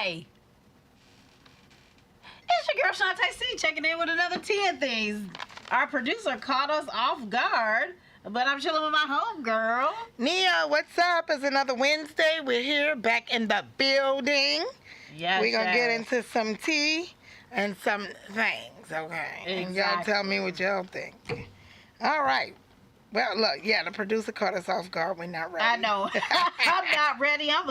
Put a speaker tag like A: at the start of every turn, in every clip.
A: Hi. It's your girl Shantae C checking in with another 10 Things. Our producer caught us off guard, but I'm chilling with my home girl.
B: Nia, what's up? It's another Wednesday. We're here back in the building.
A: Yes,
B: We're going to get into some tea and some things, okay? And y'all tell me what y'all think. All right. Well, look, yeah, the producer caught us off guard. We're not ready.
A: I know. I'm not ready. I'm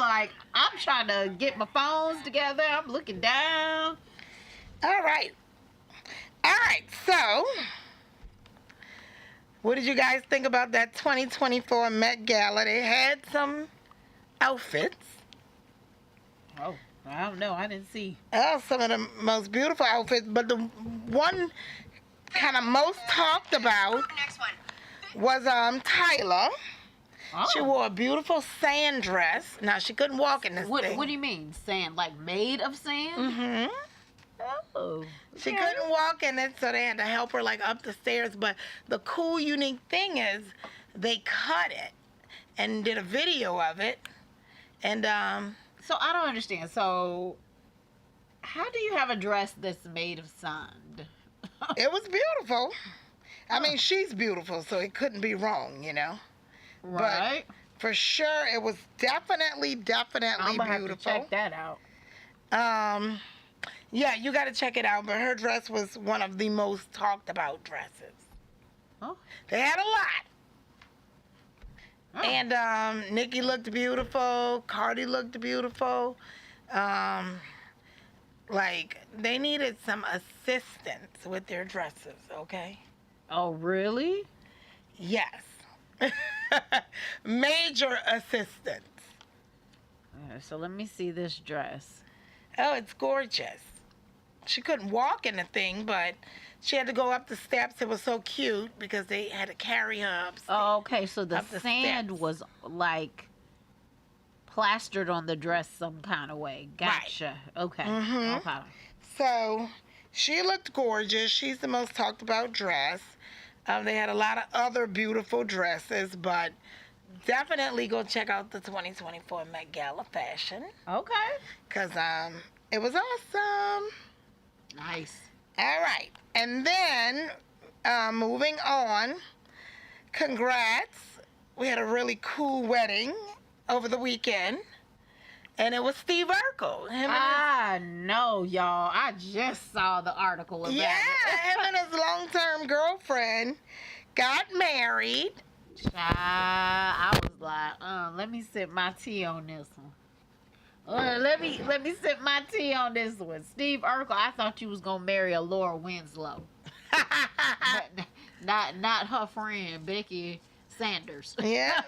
A: trying to get my phones together. I'm looking down.
B: All right. So, what did you guys think about that 2024 Met Gala? They had some outfits.
A: Oh, I don't know. I didn't see.
B: Oh, some of the most beautiful outfits, but the one kind of most talked about was Tyla.
A: Oh.
B: She wore a beautiful sand dress. Now, she couldn't walk in this thing.
A: What do you mean? Sand? Like made of sand?
B: Mm-hmm.
A: Oh.
B: She
A: okay.
B: couldn't walk in it, so they had to help her like up the stairs. But the cool, unique thing is they cut it and did a video of it. And
A: So I don't understand. So how do you have a dress that's made of sand?
B: it was beautiful. I mean, she's beautiful, so it couldn't be wrong, you know.
A: Right.
B: But for sure, it was definitely
A: I'm gonna have to
B: beautiful.
A: check that out.
B: Yeah, you got to check it out. But her dress was one of the most talked about dresses.
A: Oh.
B: They had a lot.
A: Oh.
B: And Nicki looked beautiful. Cardi looked beautiful. Like, they needed some assistance with their dresses, okay?
A: Oh, really?
B: Yes. Major assistance.
A: So let me see this dress.
B: Oh, it's gorgeous. She couldn't walk in the thing, but she had to go up the steps. It was so cute because they had to carry her up.
A: Oh, okay. So the
B: Up the
A: sand
B: steps.
A: was like plastered on the dress some kind of way. Gotcha. Okay.
B: Mhm.
A: Okay.
B: So she looked gorgeous. She's the most talked about dress. They had a lot of other beautiful dresses, but definitely go check out the 2024 Met Gala fashion
A: Okay.
B: because it was awesome.
A: Nice.
B: All right. And then moving on, congrats. We had a really cool wedding over the weekend. And it was Steve Urkel.
A: I know, y'all. I just saw the article about
B: him and his long-term girlfriend got married.
A: I was like, let me sip my tea on this one. Let me sip my tea on this one. Steve Urkel, I thought you was gonna marry a Laura Winslow. not her friend Becky Sanders.
B: Yeah.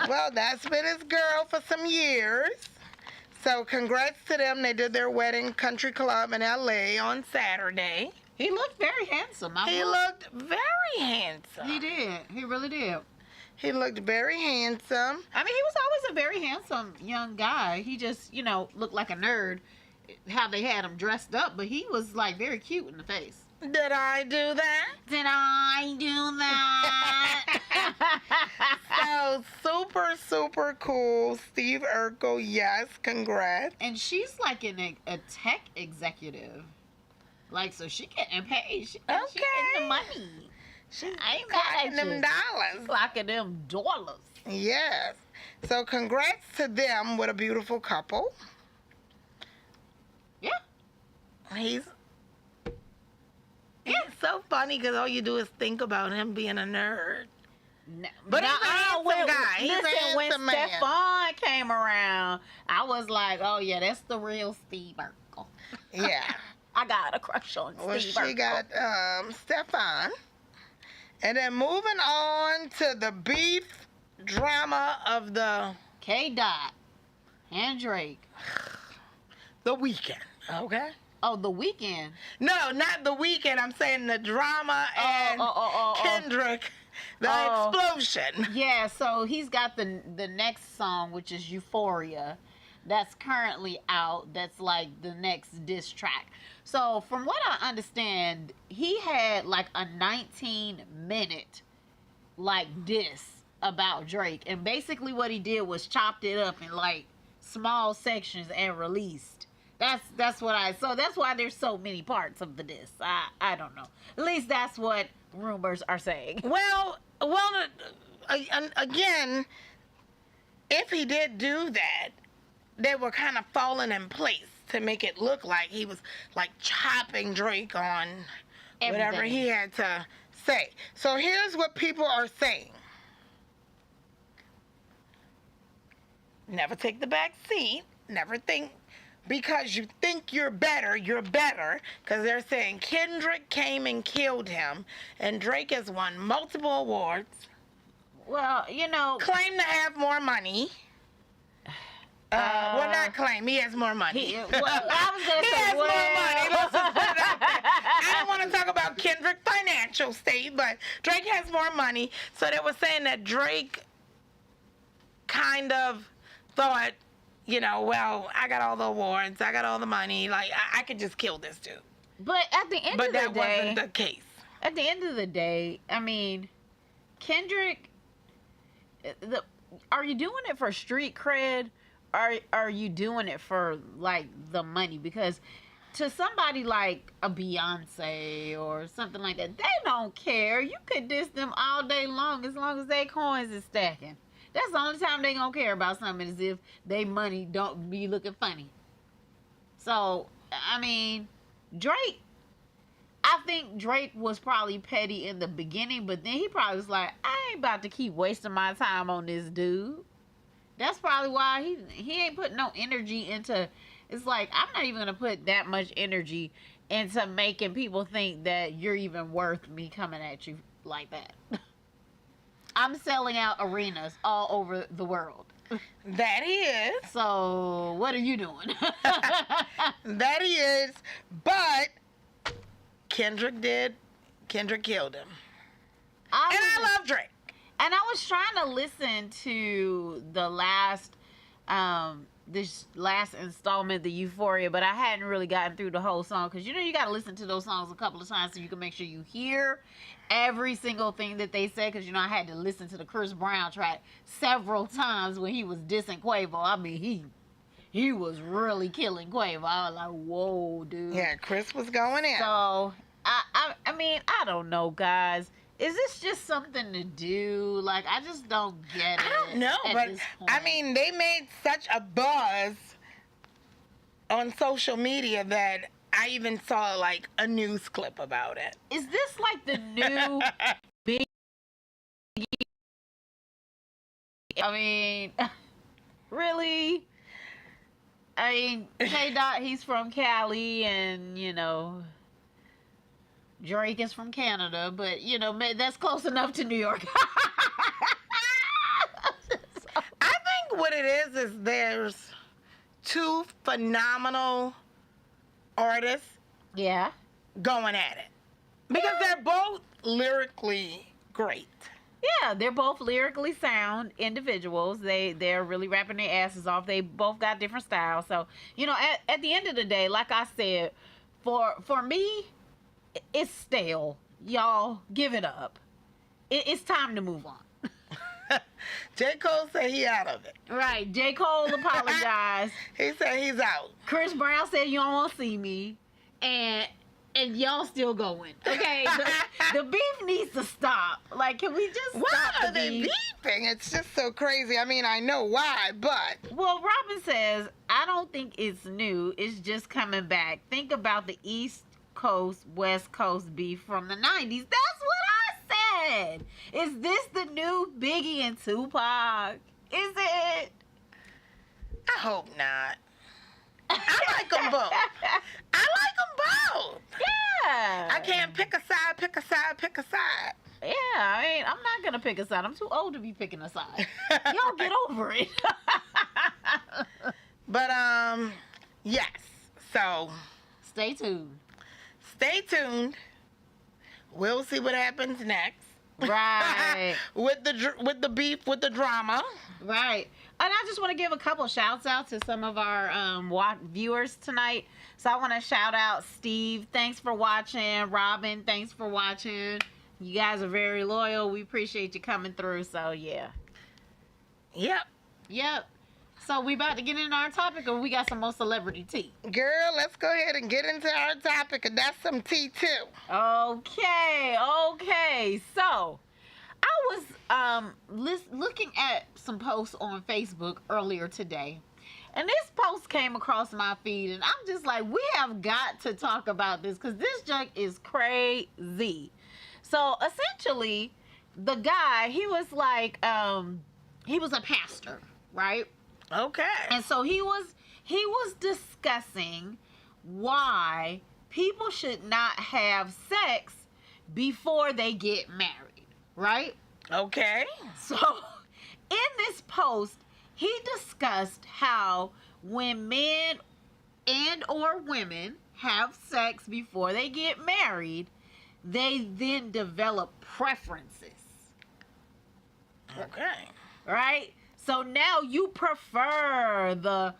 B: Well, that's been his girl for some years. So congrats to them. They did their wedding country club in LA on Saturday.
A: He looked very handsome.
B: He looked very handsome.
A: He did. He really did.
B: He looked very handsome.
A: I mean, he was always a very handsome young guy. He just, looked like a nerd how they had him dressed up, but he was like very cute in the face.
B: Did I do that?
A: Did I do that?
B: So super cool. Steve Urkel, yes, congrats.
A: And she's like a tech executive. Like, so she getting paid. She getting the money.
B: She's
A: I ain't mad at
B: them
A: you.
B: dollars.
A: Clocking them dollars.
B: Yes. So congrats to them with a beautiful couple.
A: Yeah.
B: He's so funny because all you do is think about him being a nerd. But he's a handsome guy. He's a
A: Listen, when
B: handsome man.
A: Stefan came around, I was like, oh yeah, that's the real Steve Urkel.
B: Yeah.
A: I got a crush on
B: Well,
A: Steve
B: she
A: Urkel.
B: got Stefan. And then moving on to the beef drama of the
A: K-Dot and Drake.
B: The weekend. Okay?
A: Oh, The Weeknd.
B: No, not the weekend. I'm saying the drama and Kendrick, the explosion.
A: Yeah, so he's got the next song, which is Euphoria, that's currently out. That's like the next diss track. So from what I understand, he had like a 19-minute like diss about Drake, and basically what he did was chopped it up in like small sections and released That's what so that's why there's so many parts of the diss. I don't know. At least that's what rumors are saying.
B: Well, again, if he did do that, they were kind of falling in place to make it look like he was like chopping Drake on whatever
A: Everything.
B: he had to say. So here's what people are saying. Never take the back seat. Never think because you think you're better, because they're saying Kendrick came and killed him, and Drake has won multiple awards,
A: Well,
B: claimed to have more money. Well, not claim. He has more money.
A: I was gonna
B: He
A: say,
B: has more money. Let's just put it out there. I don't want to talk about Kendrick's financial state, but Drake has more money. So they were saying that Drake kind of thought, well, I got all the awards, I got all the money, like I could just kill this dude.
A: But at the end
B: But
A: of the
B: that
A: day,
B: wasn't the case.
A: at the end of the day, I mean, Kendrick, are you doing it for street cred? Are you doing it for like the money? Because to somebody like a Beyonce or something like that, they don't care. You could diss them all day long as their coins is stacking. That's the only time they gonna care about something is if they money don't be looking funny. So, I mean, Drake, I think Drake was probably petty in the beginning, but then he probably was like, I ain't about to keep wasting my time on this dude. That's probably why he ain't putting no energy into, it's like, I'm not even gonna put that much energy into making people think that you're even worth me coming at you like that. I'm selling out arenas all over the world.
B: That he is.
A: So, what are you doing?
B: That he is. But Kendrick killed him. I love Drake.
A: And I was trying to listen to the this last installment, the Euphoria, but I hadn't really gotten through the whole song because you got to listen to those songs a couple of times so you can make sure you hear every single thing that they say. Because I had to listen to the Chris Brown track several times when he was dissing Quavo. I mean, he was really killing Quavo. I was like, whoa, dude.
B: Yeah, Chris was going in.
A: So I mean, I don't know, guys. Is this just something to do? Like, I just don't get it.
B: I don't know, but I mean, they made such a buzz on social media that I even saw like a news clip about it.
A: Is this like the new big? I mean, really? I mean, K-Dot, he's from Cali, and Drake is from Canada, but that's close enough to New York.
B: I think what it is there's two phenomenal artists
A: Yeah.
B: going at it because they're both lyrically great.
A: Yeah, they're both lyrically sound individuals. They're really rapping their asses off. They both got different styles. So, at the end of the day, like I said, for me, it's stale. Y'all, give it up. It's time to move on.
B: J. Cole said he out of it.
A: Right. J. Cole apologized.
B: He said he's out.
A: Chris Brown said you don't want to see me. And y'all still going. Okay? The beef needs to stop. Like, can we just
B: Why
A: stop
B: are
A: the
B: they
A: beef?
B: beefing? It's just so crazy. I mean, I know why, but
A: Well, Robin says, I don't think it's new. It's just coming back. Think about the East Coast, West Coast beef from the 90s. That's what I said. Is this the new Biggie and Tupac? Is it?
B: I hope not. I like them both. I like them both.
A: Yeah.
B: I can't pick a side.
A: Yeah, I mean, I'm not going to pick a side. I'm too old to be picking a side. Y'all get over it.
B: But, yes. So,
A: Stay tuned.
B: stay tuned. We'll see what happens next.
A: Right.
B: with the beef, with the drama.
A: Right. And I just want to give a couple shouts out to some of our viewers tonight. So I want to shout out Steve. Thanks for watching. Robin, thanks for watching. You guys are very loyal. We appreciate you coming through. So, yeah.
B: Yep.
A: Yep. So we about to get into our topic, or we got some more celebrity tea?
B: Girl, let's go ahead and get into our topic, and that's some tea too.
A: Okay. So I was looking at some posts on Facebook earlier today, and this post came across my feed, and I'm just like, we have got to talk about this because this junk is crazy. So essentially, the guy, he was like, he was a pastor, right?
B: Okay.
A: And so he was discussing why people should not have sex before they get married, right?
B: Okay.
A: So in this post, he discussed how when men and or women have sex before they get married, they then develop preferences.
B: Okay.
A: Right? So now you prefer the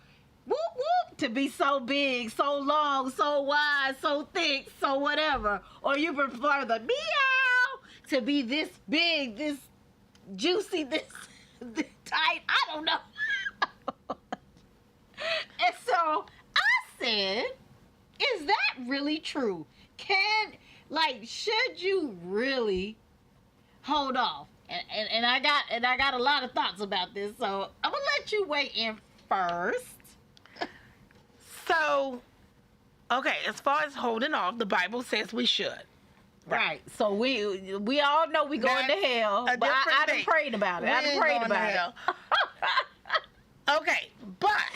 A: whoop whoop to be so big, so long, so wide, so thick, so whatever. Or you prefer the meow to be this big, this juicy, this tight. I don't know. And so I said, is that really true? Should you really hold off? And I got a lot of thoughts about this, so I'm gonna let you weigh in first.
B: So, okay, as far as holding off, the Bible says we should.
A: Right. So we all know we going to hell, but I done prayed about it. I done prayed about it.
B: Okay, but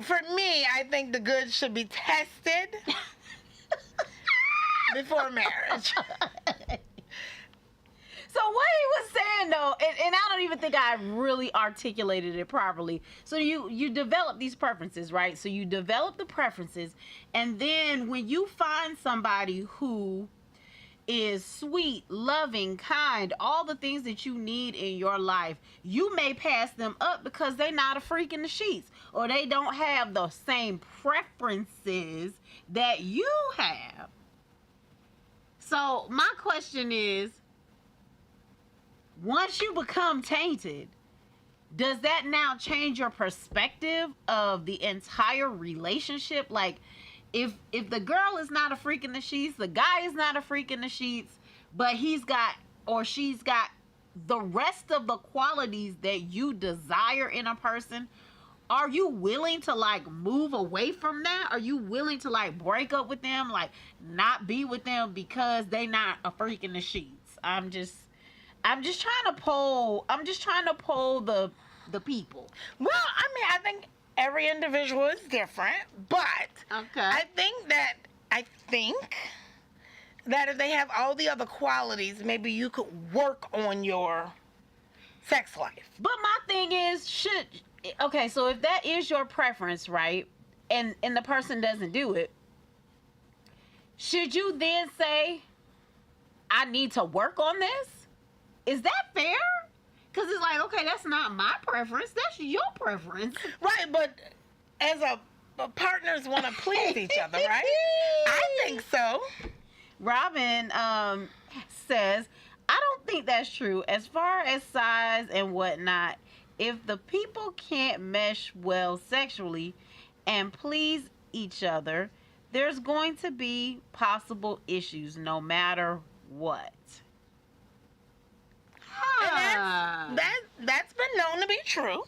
B: for me, I think the goods should be tested before marriage.
A: So what he was saying though, and I don't even think I really articulated it properly. So you develop these preferences, right? So you develop the preferences, and then when you find somebody who is sweet, loving, kind, all the things that you need in your life, you may pass them up because they're not a freak in the sheets, or they don't have the same preferences that you have. So my question is, once you become tainted, does that now change your perspective of the entire relationship? Like, if the girl is not a freak in the sheets, the guy is not a freak in the sheets, but he's got or she's got the rest of the qualities that you desire in a person, are you willing to like move away from that? Are you willing to like break up with them, like not be with them because they not a freak in the sheets? I'm just trying to poll the people.
B: Well, I mean, I think every individual is different, but
A: Okay.
B: I think that if they have all the other qualities, maybe you could work on your sex life.
A: But my thing is, so if that is your preference, right, and the person doesn't do it, should you then say, I need to work on this? Is that fair? Because it's like, okay, that's not my preference. That's your preference.
B: Right, but as partners want to please each other, right? I think so.
A: Robin says, I don't think that's true. As far as size and whatnot, if the people can't mesh well sexually and please each other, there's going to be possible issues no matter what.
B: And that's been known to be true.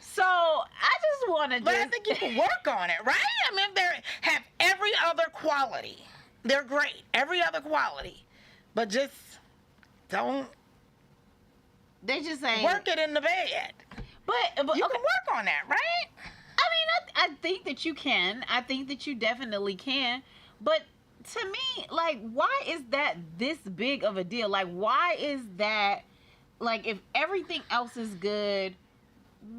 A: So I just want to
B: But I think you can work on it, right? I mean, they have every other quality. They're great. Every other quality. But just don't
A: They just ain't
B: work it in the bed.
A: But
B: You
A: okay.
B: can work on that, right?
A: I mean, I think that you can. I think that you definitely can. But to me, like, why is that this big of a deal? Like, why is that, like, if everything else is good,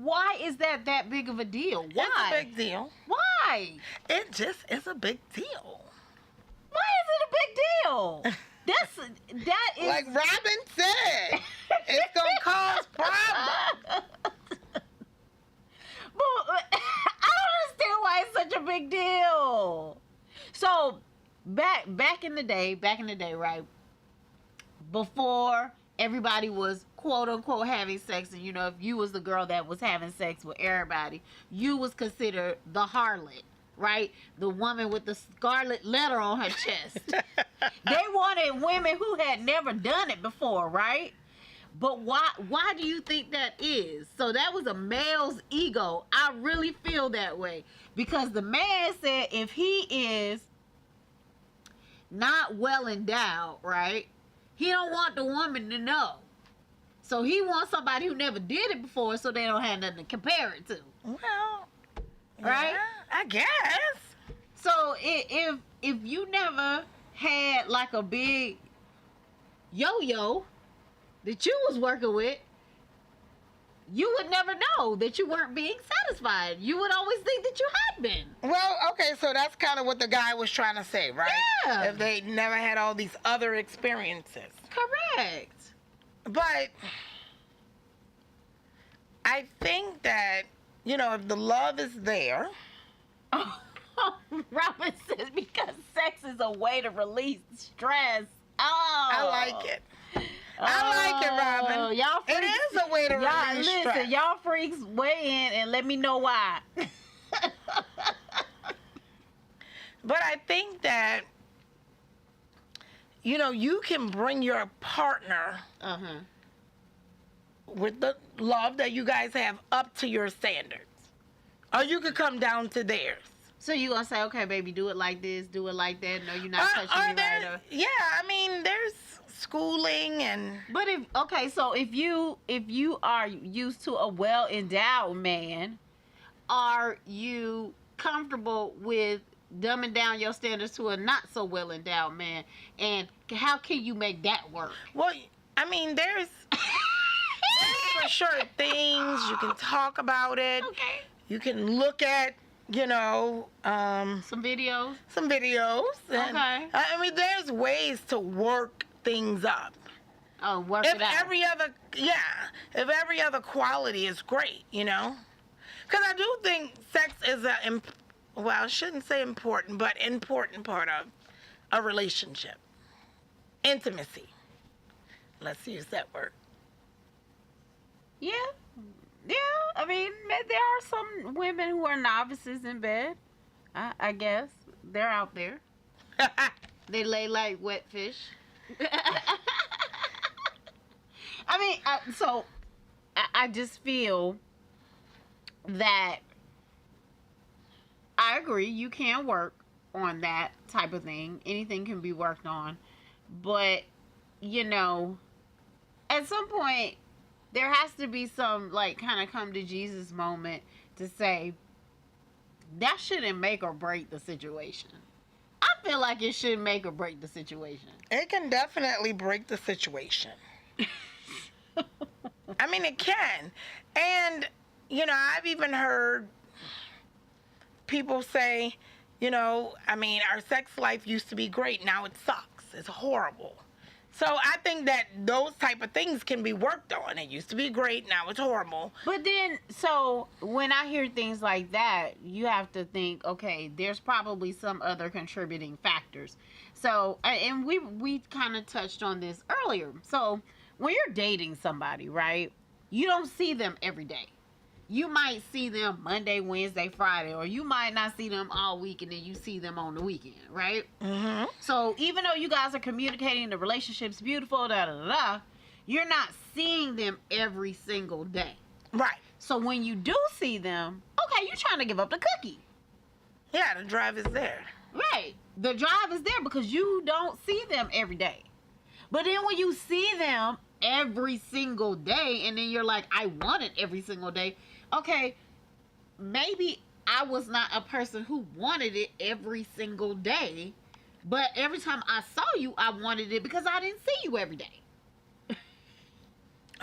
A: why is that big of a deal? Why?
B: It's a big deal.
A: Why?
B: It just is a big deal.
A: Why is it a big deal? That is
B: Like Robin said, it's going to cause problems.
A: But I don't understand why it's such a big deal. So back in the day, right? Before everybody was quote unquote having sex, and if you was the girl that was having sex with everybody, you was considered the harlot, right? The woman with the scarlet letter on her chest. They wanted women who had never done it before, right? But why do you think that is? So that was a male's ego. I really feel that way. Because the man said if he is not well endowed, right? He don't want the woman to know. So he wants somebody who never did it before so they don't have nothing to compare it to.
B: Well,
A: right?
B: yeah, I guess.
A: So if you never had like a big yo-yo that you was working with, you would never know that you weren't being satisfied. You would always think that you had been.
B: Well, okay, so that's kind of what the guy was trying to say, right?
A: Yeah.
B: If they never had all these other experiences.
A: Correct.
B: But I think that, if the love is there.
A: Robin says because sex is a way to release stress. Oh.
B: I like it. I like it, Robin.
A: Y'all freaks,
B: it is a way to release stress.
A: Listen, y'all freaks weigh in and let me know why.
B: But I think that, you can bring your partner with the love that you guys have up to your standards. Or you could come down to theirs.
A: So you gonna say, okay, baby, do it like this, do it like that. No, you're not touching me right.
B: Yeah, I mean, there's schooling and.
A: But if you are used to a well-endowed man, are you comfortable with dumbing down your standards to a not so well-endowed man? And how can you make that work?
B: Well, I mean, there's for sure things you can talk about it.
A: Okay.
B: You can look at.
A: Some videos.
B: And,
A: okay.
B: I mean, there's ways to work things up.
A: Oh, work it out.
B: If every other quality is great, Because I do think sex is I shouldn't say important, but important part of a relationship. Intimacy. Let's use that word.
A: Yeah. Yeah, I mean, there are some women who are novices in bed. I guess. They're out there. They lay like wet fish. I mean, I just feel that I agree, you can work on that type of thing. Anything can be worked on. But, at some point, there has to be some, kind of come to Jesus moment to say, that shouldn't make or break the situation. I feel like it should make or break the situation.
B: It can definitely break the situation. I mean, it can. And, I've even heard people say, our sex life used to be great. Now it sucks. It's horrible. So I think that those type of things can be worked on. It used to be great, now it's horrible.
A: But then, so when I hear things like that, you have to think, okay, there's probably some other contributing factors. So, and we kind of touched on this earlier. So when you're dating somebody, right, you don't see them every day. You might see them Monday, Wednesday, Friday, or you might not see them all week and then you see them on the weekend, right?
B: Mm-hmm.
A: So even though you guys are communicating, the relationship's beautiful, you're not seeing them every single day.
B: Right.
A: So when you do see them, okay, you're trying to give up the cookie.
B: Yeah, the drive is there.
A: Right. The drive is there because you don't see them every day. But then when you see them every single day and then you're like, I want it every single day. Okay, maybe I was not a person who wanted it every single day, but every time I saw you, I wanted it because I didn't see you every day.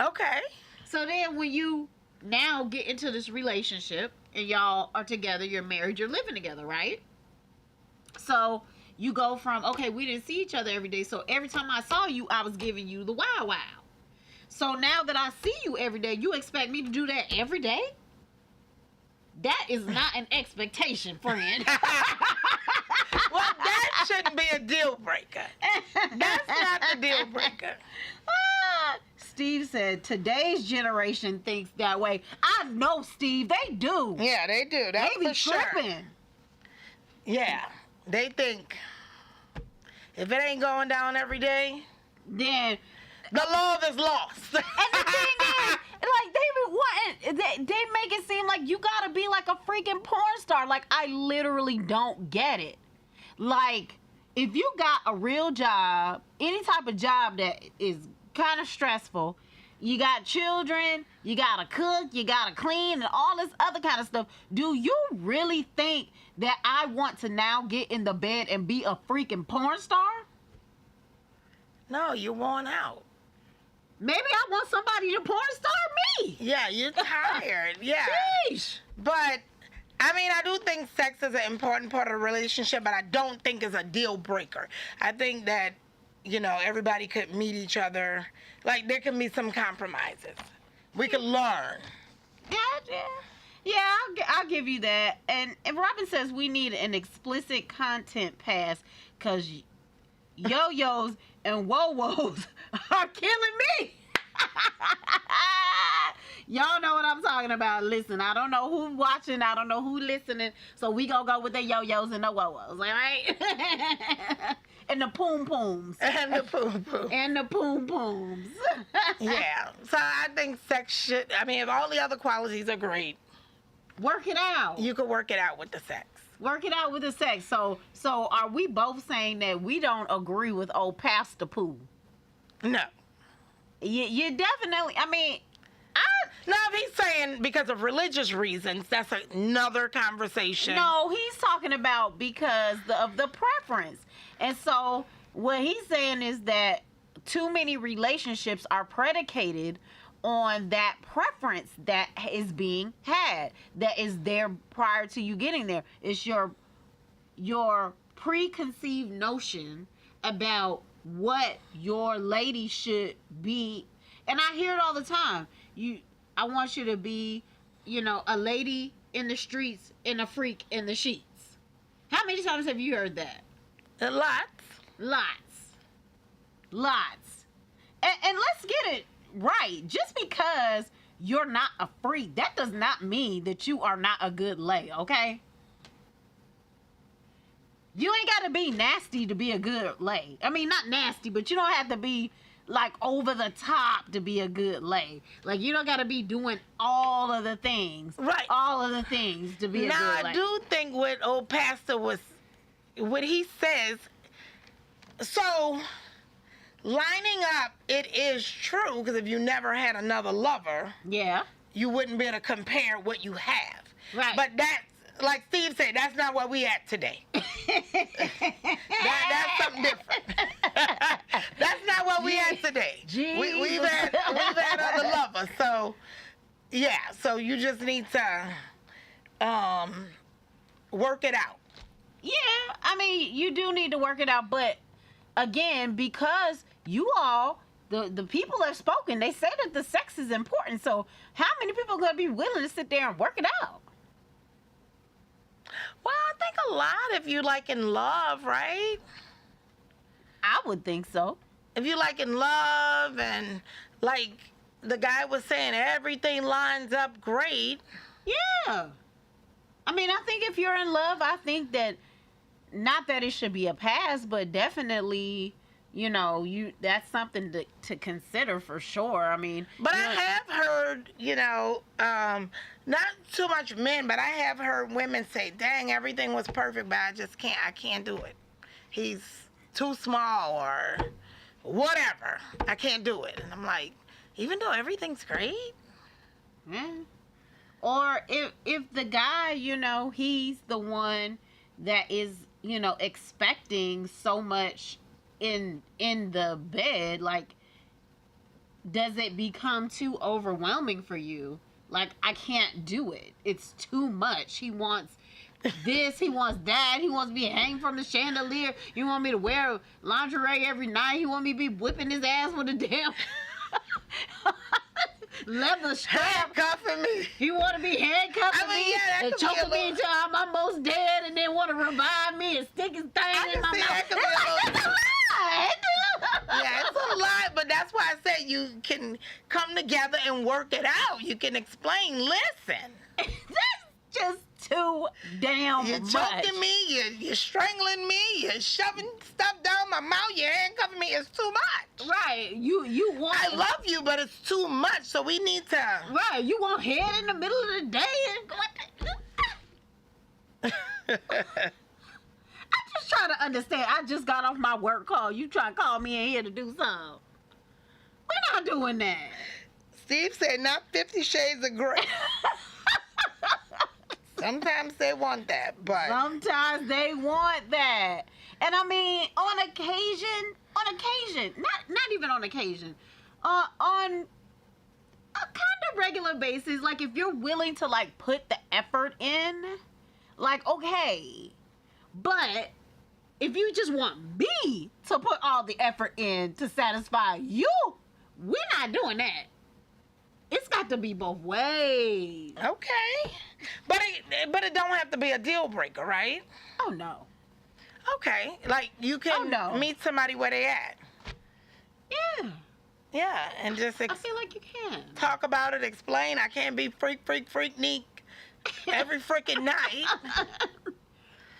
B: Okay.
A: So then when you now get into this relationship and y'all are together, you're married, you're living together, right? So you go from, okay, we didn't see each other every day, so every time I saw you, I was giving you the wow wow. So now that I see you every day, you expect me to do that every day? That is not an expectation, friend.
B: Well, that shouldn't be a deal breaker. That's not the deal breaker.
A: Steve said, today's generation thinks that way. I know, Steve. They do.
B: Yeah, they do. That's
A: They be
B: for sure.
A: tripping.
B: Yeah, they think if it ain't going down every day,
A: Then,
B: the love is lost.
A: and the thing is, like, they be wanting, they make it seem like you gotta be like a freaking porn star. Like, I literally don't get it. Like, if you got a real job, any type of job that is kind of stressful, you got children, you gotta cook, you gotta clean, and all this other kind of stuff. Do you really think that I want to now get in the bed and be a freaking porn star?
B: No, you're worn out.
A: Maybe I want somebody to porn star me.
B: Yeah, you're tired. Yeah.
A: Sheesh.
B: But, I mean, I do think sex is an important part of the relationship, but I don't think it's a deal breaker. I think that, you know, everybody could meet each other. Like, there can be some compromises. We could learn.
A: Yeah, I'll give you that. And Robin says we need an explicit content pass because yo-yos and wo-wos are killing me. Y'all know what I'm talking about. Listen, I don't know who's watching. I don't know who listening. So we gonna go with the yo-yos and the wo-wos, all right? And the poom-pooms.
B: And the poo-poo.
A: And the poom-pooms.
B: Yeah. So I think sex should, I mean, if all the other qualities are great,
A: Work it out.
B: you could work it out with the sex.
A: Work it out with the sex. So are we both saying that we don't agree with old Pastor Pooh?
B: No.
A: You definitely, I mean,
B: No, if he's saying because of religious reasons, that's another conversation.
A: no, he's talking about because of the preference. And so what he's saying is that too many relationships are predicated on that preference that is being had, that is there prior to you getting there. It's your preconceived notion about what your lady should be. And I hear it all the time. I want you to be, you know, a lady in the streets and a freak in the sheets. How many times have you heard that?
B: Lots.
A: Lots. And let's get it right. Just because you're not a freak, that does not mean that you are not a good lay, okay? You ain't got to be nasty to be a good lay. I mean, not nasty, but you don't have to be like over the top to be a good lay. Like, you don't got to be doing all of the things.
B: Right.
A: All of the things to be a
B: Now,
A: good lay.
B: I do think what old pastor was, what he says, so lining up, it is true, because if you never had another lover,
A: Yeah.
B: you wouldn't be able to compare what you have.
A: Right.
B: But that's, like Steve said, that's not where we at today. That's something different. That's not where we at today. We've had other lovers. So, yeah. So you just need to work it out.
A: Yeah, I mean, you do need to work it out, but again, because you all, the people have spoken, they say that the sex is important, so how many people are going to be willing to sit there and work it out?
B: Well, I think a lot if you like in love, right?
A: I would think so.
B: If you like in love and like the guy was saying, everything lines up great.
A: Yeah. I mean, I think if you're in love, I think that, not that it should be a pass, but definitely, you know, that's something to consider for sure. I mean,
B: But
A: you
B: I
A: know,
B: have heard, you know, not too much men, but I have heard women say, dang, everything was perfect, but I can't do it. He's too small or whatever. I can't do it. And I'm like, even though everything's great?
A: yeah. Or if the guy, you know, he's the one that is, you know, expecting so much in the bed, like, does it become too overwhelming for you? Like, I can't do it. It's too much. He wants this, he wants that, he wants me to hang from the chandelier. You want me to wear lingerie every night. He want me to be whipping his ass with a damn leather strap.
B: Handcuffing me.
A: He want to be handcuffing
B: I mean,
A: me
B: yeah, that
A: and
B: could be a
A: choking me
B: little-
A: until I'm almost dead, and then want to revive me and stick his thing
B: I
A: in
B: can
A: my
B: see
A: mouth.
B: that could be
A: It's
B: a
A: like,
B: little-
A: that's a lie.
B: Yeah, it's a lot, but That's why I said you can come together and work it out. You can explain, listen.
A: That's just too damn
B: You're
A: much.
B: choking me, you're strangling me, you're shoving stuff down my mouth, you're handcuffing me. It's too much.
A: Right. You want
B: I love you, but it's too much, so we need to.
A: Right. You want head in the middle of the day and I'm just trying to understand. I just got off my work call. You trying to call me in here to do something. We're not doing that.
B: Steve said not 50 Shades of Grey. Sometimes they want that, but
A: Sometimes they want that. And I mean, on occasion, not even on occasion, on a kind of regular basis, like if you're willing to like put the effort in, like okay. But if you just want me to put all the effort in to satisfy you, we're not doing that. It's got to be both ways.
B: okay. But it don't have to be a deal breaker, right?
A: Oh no.
B: Okay, like you can
A: Oh, no.
B: meet somebody where they at.
A: Yeah.
B: Yeah, and just
A: I feel like you can.
B: talk about it, explain. I can't be freak, neek every freaking night.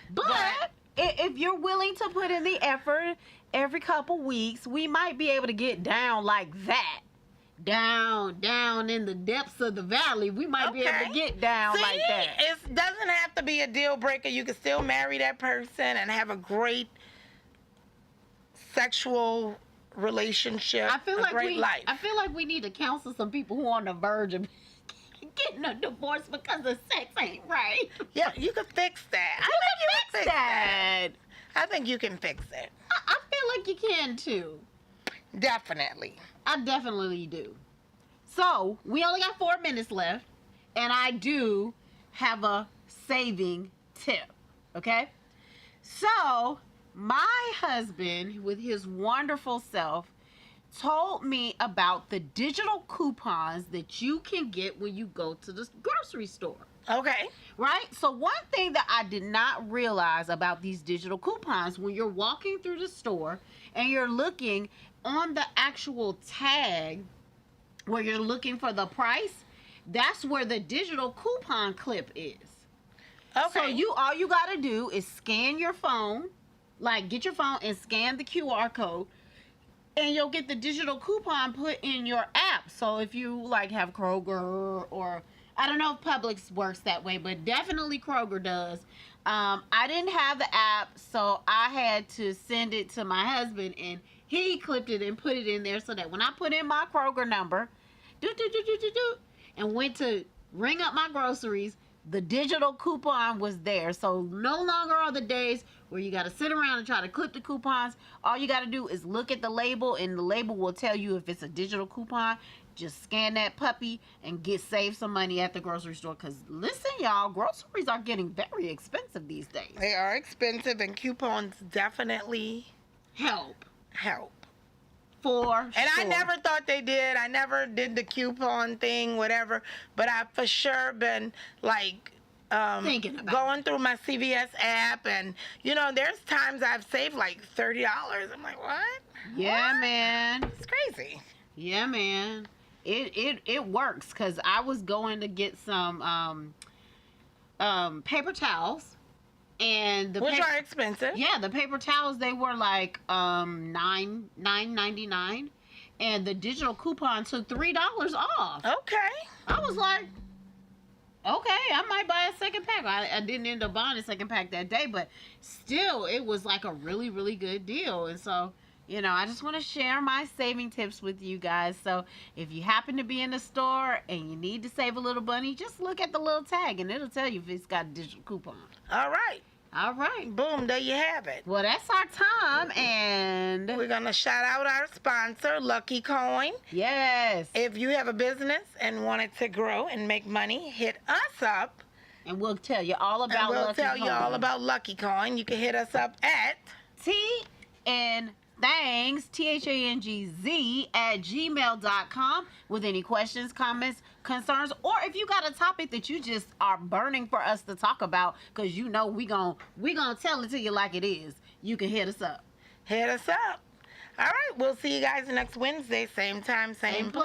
A: But if you're willing to put in the effort every couple weeks, we might be able to get down like that. Down in the depths of the valley. We might be able to
B: Okay.
A: get down
B: See,
A: like that.
B: it doesn't have to be a deal breaker. You can still marry that person and have a great sexual relationship.
A: I feel
B: a
A: like
B: great life.
A: I feel like we need to counsel some people who are on the verge of getting a divorce because the sex ain't right.
B: Yeah, you can fix that.
A: You can fix that.
B: I think you can fix it.
A: I feel like you can too.
B: Definitely.
A: I definitely do. So, we only got 4 minutes left, and I do have a saving tip, okay? So, my husband, with his wonderful self, told me about the digital coupons that you can get when you go to the grocery store.
B: Okay.
A: Right? So one thing that I did not realize about these digital coupons, when you're walking through the store and you're looking on the actual tag where you're looking for the price, that's where the digital coupon clip is.
B: Okay.
A: So all you got to do is scan your phone, like get your phone and scan the QR code, and you'll get the digital coupon put in your app. So if you like have Kroger, or I don't know if Publix works that way, but definitely Kroger does. I didn't have the app, so I had to send it to my husband, and he clipped it and put it in there so that when I put in my Kroger number, and went to ring up my groceries, the digital coupon was there. So no longer are the days where you got to sit around and try to clip the coupons. All you got to do is look at the label, and the label will tell you if it's a digital coupon. Just scan that puppy and save some money at the grocery store. Because listen, y'all, groceries are getting very expensive these days.
B: They are expensive, and coupons definitely
A: Help. For
B: And I
A: sure.
B: never thought they did. I never did the coupon thing, whatever. But I've for sure been like
A: Thinking about
B: going through my CVS app, and there's times I've saved like $30. I'm like, what?
A: Yeah,
B: What?
A: man.
B: It's crazy.
A: Yeah, man. It works, because I was going to get some paper towels, and
B: Which are expensive.
A: the paper towels, they were like $9.99, and the digital coupon took $3 off.
B: Okay.
A: I was like, okay, I might buy a second pack. I didn't end up buying a second pack that day, but still, it was like a really, really good deal. And so, I just want to share my saving tips with you guys. So if you happen to be in the store and you need to save a little money, just look at the little tag and it'll tell you if it's got a digital coupon.
B: All right.
A: All right.
B: Boom. There you have it.
A: Well, that's our time. And
B: We're going to shout out our sponsor, Lucky Coin.
A: yes.
B: If you have a business and want it to grow and make money, hit us up.
A: And we'll tell you all about
B: And we'll
A: Lucky
B: tell you all
A: Coin.
B: about Lucky Coin. You can hit us up at
A: tangz@gmail.com with any questions, comments, concerns, or if you got a topic that you just are burning for us to talk about, because we gonna tell it to you like it is, you can hit us up.
B: Hit us up. All right, we'll see you guys next Wednesday, same time, same
A: Same
B: place.